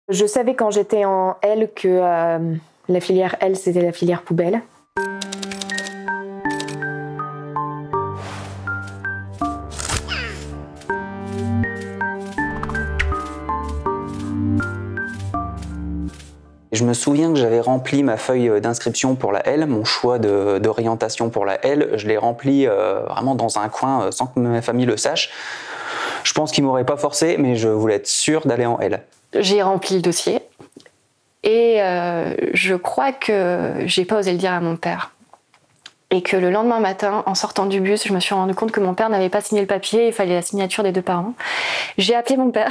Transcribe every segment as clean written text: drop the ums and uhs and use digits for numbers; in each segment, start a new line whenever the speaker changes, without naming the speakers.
Je savais quand j'étais en L que la filière L, c'était la filière poubelle.
Je me souviens que j'avais rempli ma feuille d'inscription pour la L, mon choix d'orientation pour la L, je l'ai rempli vraiment dans un coin sans que ma famille le sache. Je pense qu'ils m'auraient pas forcé, mais je voulais être sûr d'aller en L.
J'ai rempli le dossier et je crois que j'ai pas osé le dire à mon père. Et que le lendemain matin, en sortant du bus, je me suis rendu compte que mon père n'avait pas signé le papier, il fallait la signature des deux parents. J'ai appelé mon père,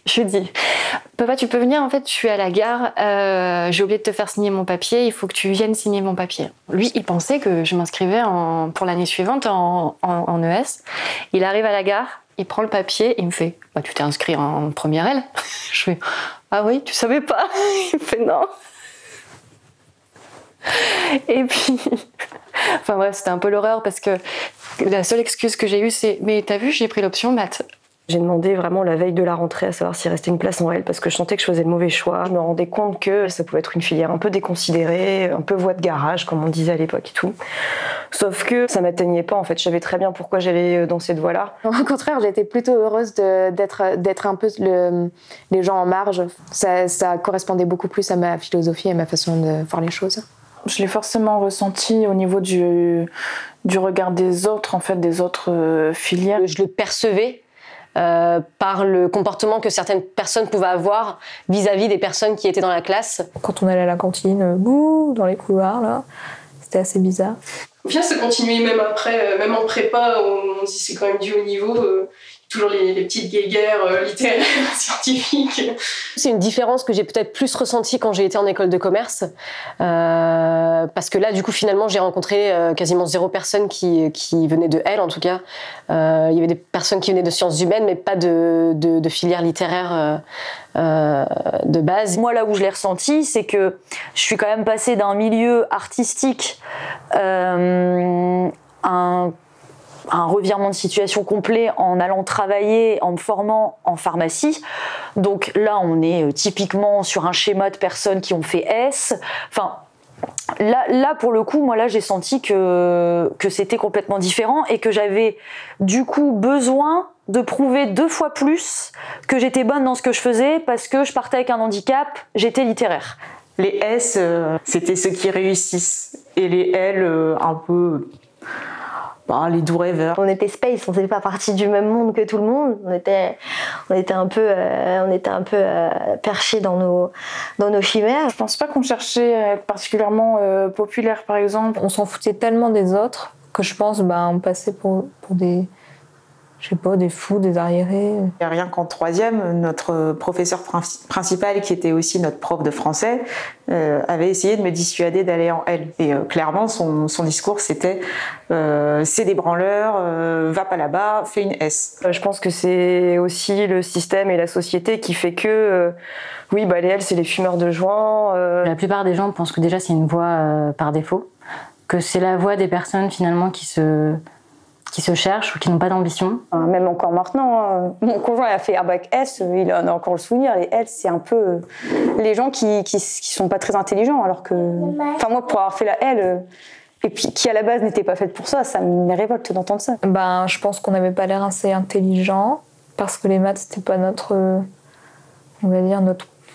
je lui ai dit « Papa, tu peux venir, en fait, je suis à la gare, j'ai oublié de te faire signer mon papier, il faut que tu viennes signer mon papier. » Lui, il pensait que je m'inscrivais pour l'année suivante en ES. Il arrive à la gare, il prend le papier, il me fait « Tu t'es inscrit en première L ?» Je fais « Ah oui, tu savais pas ?» Il me fait « Non ». Et puis, enfin bref, c'était un peu l'horreur parce que la seule excuse que j'ai eue, c'est « Mais t'as vu, j'ai pris l'option maths ». J'ai demandé vraiment la veille de la rentrée à savoir s'il restait une place en L parce que je sentais que je faisais le mauvais choix. Je me rendais compte que ça pouvait être une filière un peu déconsidérée, un peu voie de garage, comme on disait à l'époque et tout. Sauf que ça m'atteignait pas, en fait. Je savais très bien pourquoi j'allais dans cette voie-là. Au contraire, j'étais plutôt heureuse d'être un peu les gens en marge. Ça correspondait beaucoup plus à ma philosophie et à ma façon de voir les choses.
Je l'ai forcément ressenti au niveau du regard des autres, en fait, des autres filières.
Je le percevais par le comportement que certaines personnes pouvaient avoir vis-à-vis des personnes qui étaient dans la classe.
Quand on allait à la cantine, bouh, dans les couloirs, là, c'était assez bizarre.
Au final, ça continuait même après, même en prépa, où on se dit c'est quand même du haut niveau. Toujours les petites guéguerres littéraires, scientifiques.
C'est une différence que j'ai peut-être plus ressentie quand j'ai été en école de commerce. Parce que là, du coup, finalement, j'ai rencontré quasiment 0 personne qui venait de L, en tout cas. Il y avait des personnes qui venaient de sciences humaines, mais pas de filière littéraire de base.
Moi, là où je l'ai ressenti, c'est que je suis quand même passée d'un milieu artistique un revirement de situation complet en allant travailler, en me formant en pharmacie. Donc là, on est typiquement sur un schéma de personnes qui ont fait S. Enfin, là pour le coup, moi là, j'ai senti que c'était complètement différent et que j'avais du coup besoin de prouver 2 fois plus que j'étais bonne dans ce que je faisais parce que je partais avec un handicap, j'étais littéraire.
Les S, c'était ceux qui réussissent. Et les L, un peu... les doux rêveurs.
On était space, on n'était pas partie du même monde que tout le monde. On était un peu perchés dans nos chimères.
Je pense pas qu'on cherchait à être particulièrement populaire, par exemple.
On s'en foutait tellement des autres que je pense on passait pour des... Je sais pas, des fous, des arriérés.
Et rien qu'en 3e, notre professeur principal, qui était aussi notre prof de français, avait essayé de me dissuader d'aller en L. Et clairement, son discours, c'était c'est des branleurs, va pas là-bas, fais une S.
Je pense que c'est aussi le système et la société qui fait que, oui, les L, c'est les fumeurs de joint.
La plupart des gens pensent que déjà c'est une voie par défaut, que c'est la voie des personnes finalement qui se cherchent ou qui n'ont pas d'ambition.
Même encore maintenant, mon conjoint a fait un bac S, il en a encore le souvenir. Les L, c'est un peu les gens qui sont pas très intelligents, alors que... Enfin, moi, pour avoir fait la L, et puis qui à la base n'était pas faite pour ça me révolte d'entendre ça.
Je pense qu'on n'avait pas l'air assez intelligent, parce que les maths, c'était pas notre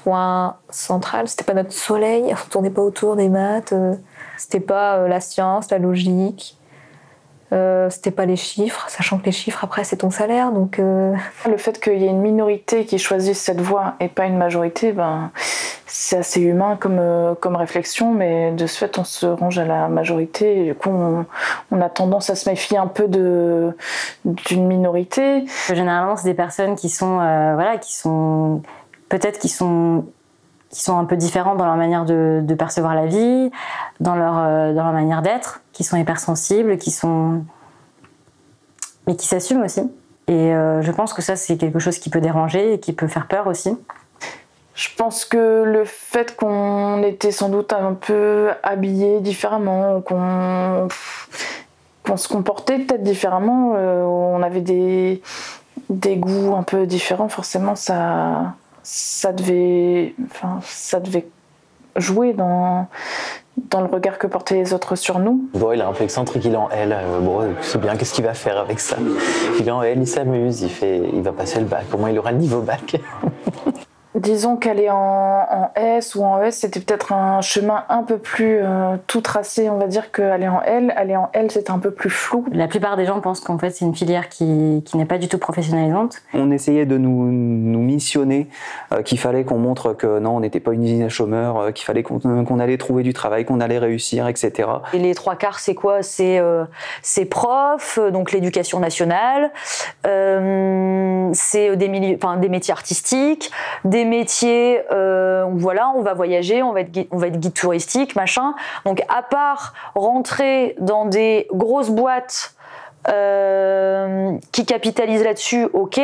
point central, c'était pas notre soleil, on tournait pas autour des maths, c'était pas la science, la logique. C'était pas les chiffres, sachant que les chiffres après c'est ton salaire, donc
le fait qu'il y ait une minorité qui choisisse cette voie et pas une majorité, c'est assez humain comme réflexion, mais de ce fait on se range à la majorité et du coup on a tendance à se méfier un peu d'une minorité.
Généralement c'est des personnes qui sont un peu différents dans leur manière de percevoir la vie, dans leur manière d'être, qui sont hypersensibles, mais qui s'assument aussi. Et je pense que ça, c'est quelque chose qui peut déranger et qui peut faire peur aussi.
Je pense que le fait qu'on était sans doute un peu habillés différemment, qu'on se comportait peut-être différemment, on avait des goûts un peu différents, forcément ça ça devait jouer dans le regard que portaient les autres sur nous.
Bon, il est un peu excentrique, il est en L. Bon, c'est bien, qu'est-ce qu'il va faire avec ça? Il est en L, il s'amuse, il va passer le bac. Comment il aura le niveau bac?
Disons qu'aller en S ou en ES, c'était peut-être un chemin un peu plus tout tracé, on va dire, qu'aller en L. Aller en L, c'était un peu plus flou.
La plupart des gens pensent qu'en fait, c'est une filière qui n'est pas du tout professionnalisante.
On essayait de nous missionner, qu'il fallait qu'on montre que non, on n'était pas une usine à chômeurs, qu'il fallait qu'on allait trouver du travail, qu'on allait réussir, etc.
Et les 3/4, c'est quoi? C'est prof, donc l'éducation nationale, c'est des métiers artistiques, des métiers, voilà, on va voyager, on va être guide touristique, machin. Donc à part rentrer dans des grosses boîtes qui capitalisent là-dessus, ok,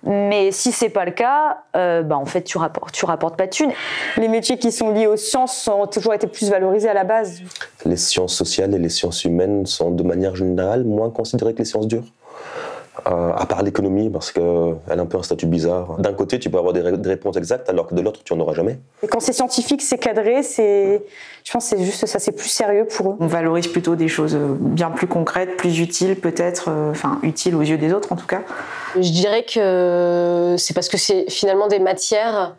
mais si c'est pas le cas, en fait tu rapportes pas de thunes.
Les métiers qui sont liés aux sciences ont toujours été plus valorisés à la base.
Les sciences sociales et les sciences humaines sont de manière générale moins considérées que les sciences dures. À part l'économie, parce qu'elle a un peu un statut bizarre. D'un côté, tu peux avoir des réponses exactes, alors que de l'autre, tu n'en auras jamais.
Et quand c'est scientifique, c'est cadré, je pense que c'est juste ça, c'est plus sérieux pour eux.
On valorise plutôt des choses bien plus concrètes, plus utiles peut-être, utiles aux yeux des autres en tout cas.
Je dirais que c'est parce que c'est finalement des matières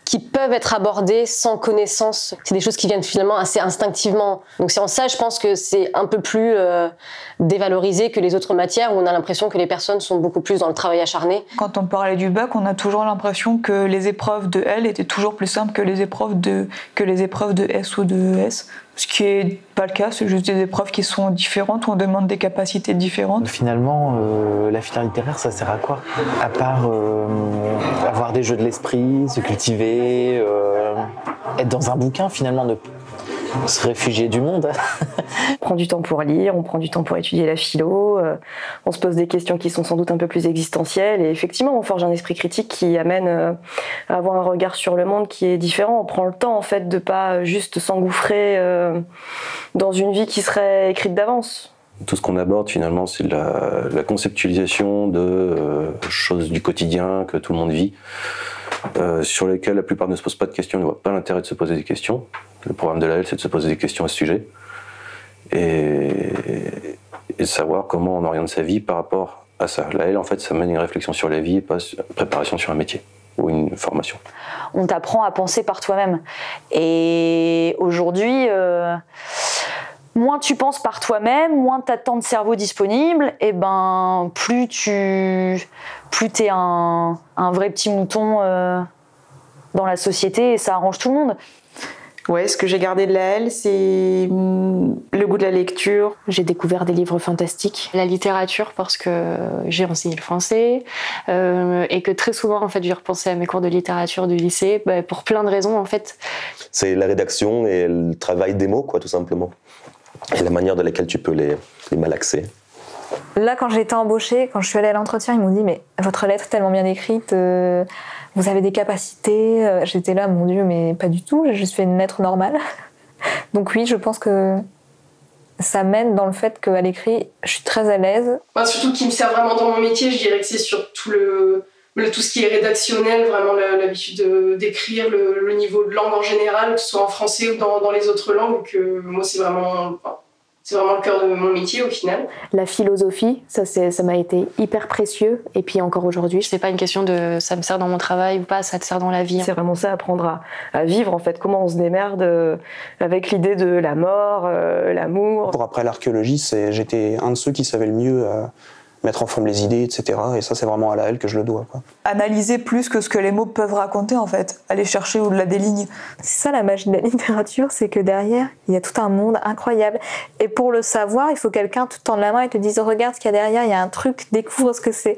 qui peuvent être abordées sans connaissance. C'est des choses qui viennent finalement assez instinctivement. Donc c'est en ça, je pense que c'est un peu plus dévalorisé que les autres matières où on a l'impression que les personnes sont beaucoup plus dans le travail acharné.
Quand on parlait du bac, on a toujours l'impression que les épreuves de L étaient toujours plus simples que les épreuves de S ou de ES. Ce qui n'est pas le cas, c'est juste des épreuves qui sont différentes, où on demande des capacités différentes.
Finalement, la filière littéraire, ça sert à quoi? À part avoir des jeux de l'esprit, se cultiver, être dans un bouquin, finalement, se réfugier du monde.
On prend du temps pour lire, on prend du temps pour étudier la philo, on se pose des questions qui sont sans doute un peu plus existentielles et effectivement on forge un esprit critique qui amène à avoir un regard sur le monde qui est différent. On prend le temps en fait de pas juste s'engouffrer dans une vie qui serait écrite d'avance.
Tout ce qu'on aborde finalement, c'est la conceptualisation de choses du quotidien que tout le monde vit, sur lesquelles la plupart ne se posent pas de questions, ne voient pas l'intérêt de se poser des questions. Le programme de la L, c'est de se poser des questions à ce sujet et de savoir comment on oriente sa vie par rapport à ça. La L, en fait, ça mène une réflexion sur la vie et pas une préparation sur un métier ou une formation.
On t'apprend à penser par toi-même. Et aujourd'hui, moins tu penses par toi-même, moins tu as de temps de cerveau disponible, et plus t'es un vrai petit mouton dans la société et ça arrange tout le monde.
Ouais, ce que j'ai gardé de la L, c'est le goût de la lecture.
J'ai découvert des livres fantastiques, la littérature parce que j'ai enseigné le français et que très souvent en fait j'ai repensé à mes cours de littérature du lycée pour plein de raisons en fait.
C'est la rédaction et le travail des mots, quoi, tout simplement, et la manière de laquelle tu peux les malaxer.
Là, quand j'ai été embauchée, quand je suis allée à l'entretien, ils m'ont dit « Mais votre lettre est tellement bien écrite, vous avez des capacités. » J'étais là, mon Dieu, mais pas du tout, j'ai juste fait une lettre normale. Donc oui, je pense que ça mène dans le fait qu'à l'écrit, je suis très à l'aise.
Surtout qui me sert vraiment dans mon métier, je dirais que c'est sur tout tout ce qui est rédactionnel, vraiment l'habitude d'écrire, le niveau de langue en général, que ce soit en français ou dans les autres langues, que moi c'est vraiment le cœur de mon métier au final.
La philosophie, ça m'a été hyper précieux. Et puis encore aujourd'hui, c'est pas une question de ça me sert dans mon travail ou pas, ça te sert dans la vie.
C'est vraiment ça, apprendre à vivre en fait, comment on se démerde avec l'idée de la mort, l'amour.
Pour après l'archéologie, j'étais un de ceux qui savait le mieux mettre en forme les idées, etc. Et ça, c'est vraiment à la L que je le dois, quoi.
Analyser plus que ce que les mots peuvent raconter, en fait. Aller chercher au-delà des lignes.
C'est ça la magie de la littérature, c'est que derrière, il y a tout un monde incroyable. Et pour le savoir, il faut quelqu'un te tendre la main et te dise « Regarde ce qu'il y a derrière, il y a un truc, découvre ce que c'est. »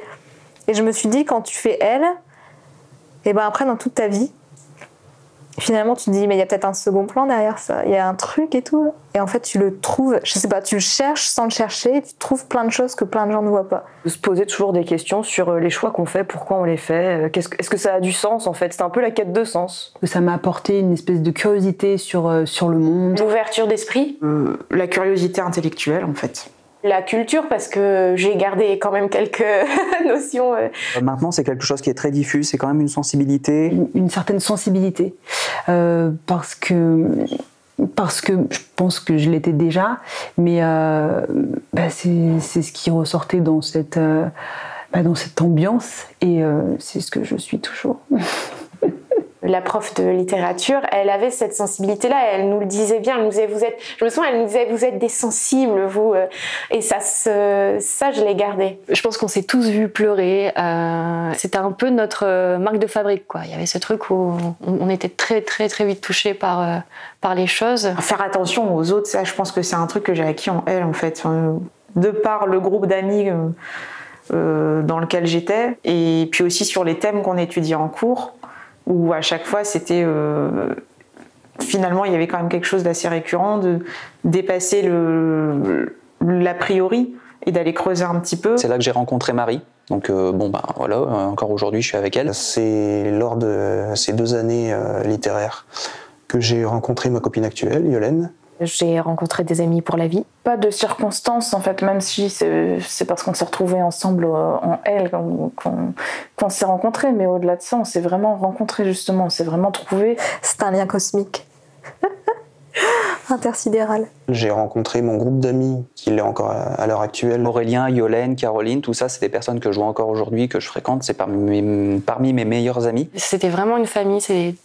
Et je me suis dit, quand tu fais L, et après, dans toute ta vie, finalement, tu te dis, mais il y a peut-être un second plan derrière ça, il y a un truc et tout. Et en fait, tu le trouves, je sais pas, tu le cherches sans le chercher, tu trouves plein de choses que plein de gens ne voient pas.
Se poser toujours des questions sur les choix qu'on fait, pourquoi on les fait, est-ce que ça a du sens en fait. C'est un peu la quête de sens.
Ça m'a apporté une espèce de curiosité sur le monde.
L'ouverture d'esprit, la curiosité intellectuelle en fait.
La culture, parce que j'ai gardé quand même quelques notions.
Maintenant, c'est quelque chose qui est très diffus, c'est quand même une sensibilité.
Une certaine sensibilité. Parce que je pense que je l'étais déjà, mais c'est ce qui ressortait dans cette ambiance, et c'est ce que je suis toujours.
La prof de littérature, elle avait cette sensibilité-là, elle nous le disait bien, elle nous disait, je me souviens, elle nous disait, vous êtes des sensibles, vous, et ça, je l'ai gardé.
Je pense qu'on s'est tous vus pleurer, c'était un peu notre marque de fabrique, quoi. Il y avait ce truc où on était très, très, très vite touchés par les choses.
Faire attention aux autres, ça, je pense que c'est un truc que j'ai acquis en elle, en fait, de par le groupe d'amis dans lequel j'étais, et puis aussi sur les thèmes qu'on étudiait en cours, où à chaque fois c'était finalement il y avait quand même quelque chose d'assez récurrent, de dépasser l'a priori et d'aller creuser un petit peu.
C'est là que j'ai rencontré Marie. Donc voilà, encore aujourd'hui je suis avec elle.
C'est lors de ces 2 années littéraires que j'ai rencontré ma copine actuelle, Yolène.
J'ai rencontré des amis pour la vie.
Pas de circonstances en fait, même si c'est parce qu'on s'est retrouvés ensemble en L qu'on s'est rencontrés, mais au-delà de ça, on s'est vraiment rencontrés justement, on s'est vraiment trouvés.
C'est un lien cosmique. Intersidéral.
J'ai rencontré mon groupe d'amis qui l'est encore à l'heure actuelle.
Aurélien, Yolène, Caroline, tout ça, c'est des personnes que je vois encore aujourd'hui, que je fréquente, c'est parmi mes meilleurs amis.
C'était vraiment une famille, c'est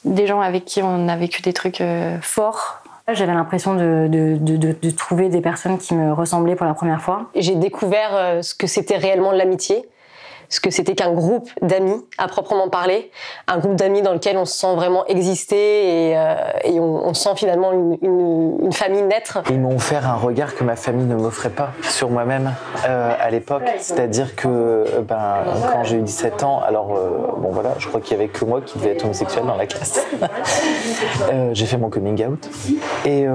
des gens avec qui on a vécu des trucs forts.
J'avais l'impression de trouver des personnes qui me ressemblaient pour la première fois.
J'ai découvert ce que c'était réellement l'amitié, ce que c'était qu'un groupe d'amis à proprement parler, un groupe d'amis dans lequel on se sent vraiment exister et on sent finalement une famille naître.
Ils m'ont offert un regard que ma famille ne m'offrait pas sur moi-même à l'époque, c'est-à-dire que quand j'ai eu 17 ans, alors je crois qu'il y avait que moi qui devais être homosexuel dans la classe. J'ai fait mon coming out et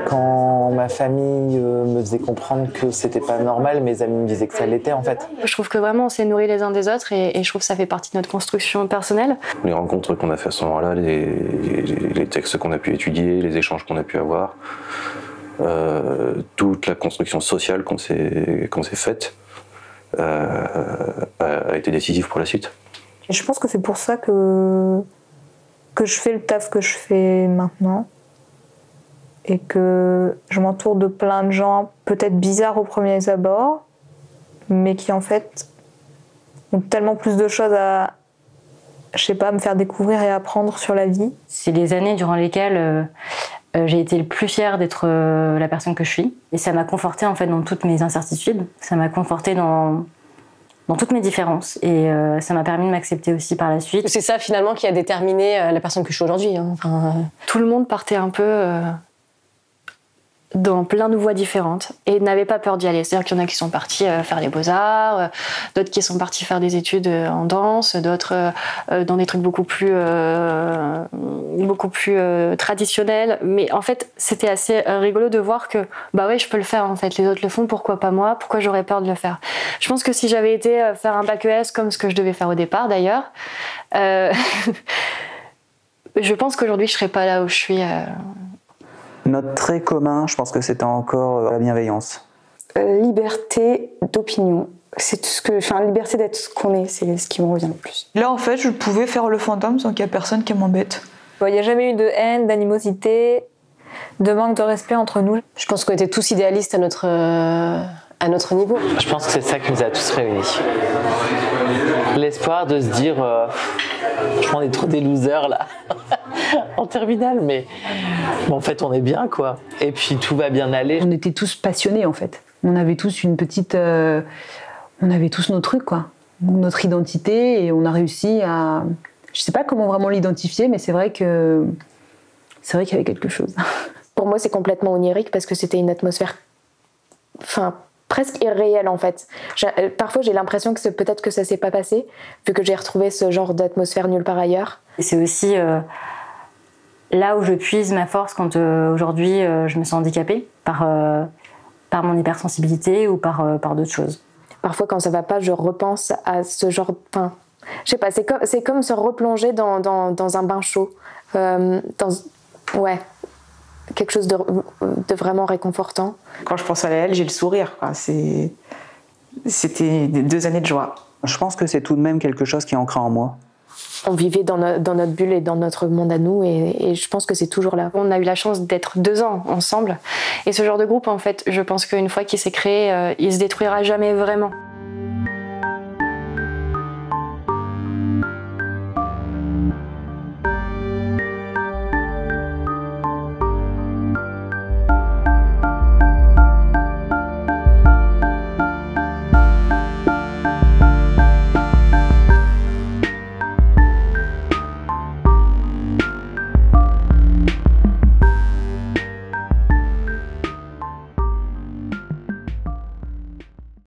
quand ma famille me faisait comprendre que c'était pas normal, mes amis me disaient que ça l'était en fait.
Je trouve que vraiment on s'est nourris les uns des autres et je trouve que ça fait partie de notre construction personnelle.
Les rencontres qu'on a fait à ce moment-là, les textes qu'on a pu étudier, les échanges qu'on a pu avoir, toute la construction sociale qu'on s'est faite a été décisive pour la suite.
Et je pense que c'est pour ça que je fais le taf que je fais maintenant. Et que je m'entoure de plein de gens peut-être bizarres au premier abord, mais qui en fait ont tellement plus de choses à, me faire découvrir et apprendre sur la vie.
C'est les années durant lesquelles j'ai été le plus fière d'être la personne que je suis. Et ça m'a confortée en fait dans toutes mes incertitudes, ça m'a confortée dans toutes mes différences et ça m'a permis de m'accepter aussi par la suite.
C'est ça finalement qui a déterminé la personne que je suis aujourd'hui.
Tout le monde partait un peu dans plein de voies différentes et n'avaient pas peur d'y aller. C'est-à-dire qu'il y en a qui sont partis faire les beaux-arts, d'autres qui sont partis faire des études en danse, d'autres dans des trucs beaucoup plus traditionnels. Mais en fait, c'était assez rigolo de voir que je peux le faire en fait. Les autres le font, pourquoi pas moi? Pourquoi j'aurais peur de le faire? Je pense que si j'avais été faire un bac ES comme ce que je devais faire au départ d'ailleurs, je pense qu'aujourd'hui je serais pas là où je suis.
Notre trait commun, je pense que c'était encore la bienveillance.
Liberté d'opinion. C'est tout ce que, liberté d'être ce qu'on est, c'est ce qui me revient le plus.
Là, en fait, je pouvais faire le fantôme sans qu'il y ait personne qui m'embête.
Il n'y a jamais eu de haine, d'animosité, de manque de respect entre nous.
Je pense qu'on était tous idéalistes à notre niveau.
Je pense que c'est ça qui nous a tous réunis. L'espoir de se dire, on est trop des losers là. En terminale, mais en fait on est bien quoi. Et puis tout va bien aller.
On était tous passionnés en fait. On avait tous une petite, on avait tous nos trucs quoi, notre identité et on a réussi à, je sais pas comment vraiment l'identifier, mais c'est vrai qu'il y avait quelque chose.
Pour moi c'est complètement onirique parce que c'était une atmosphère, presque irréel en fait. Parfois j'ai l'impression que peut-être que ça s'est pas passé, vu que j'ai retrouvé ce genre d'atmosphère nulle part ailleurs.
Et c'est aussi là où je puise ma force quand aujourd'hui je me sens handicapée par mon hypersensibilité ou par d'autres choses.
Parfois quand ça va pas, je repense à ce genre, je sais pas, c'est comme se replonger dans un bain chaud.
quelque chose de vraiment réconfortant.
Quand je pense à la L, j'ai le sourire, quoi. C'était 2 années de joie.
Je pense que c'est tout de même quelque chose qui est ancré en moi.
On vivait dans notre bulle et dans notre monde à nous, et je pense que c'est toujours là. On a eu la chance d'être 2 ans ensemble, et ce genre de groupe, en fait, je pense qu'une fois qu'il s'est créé, il se détruira jamais vraiment.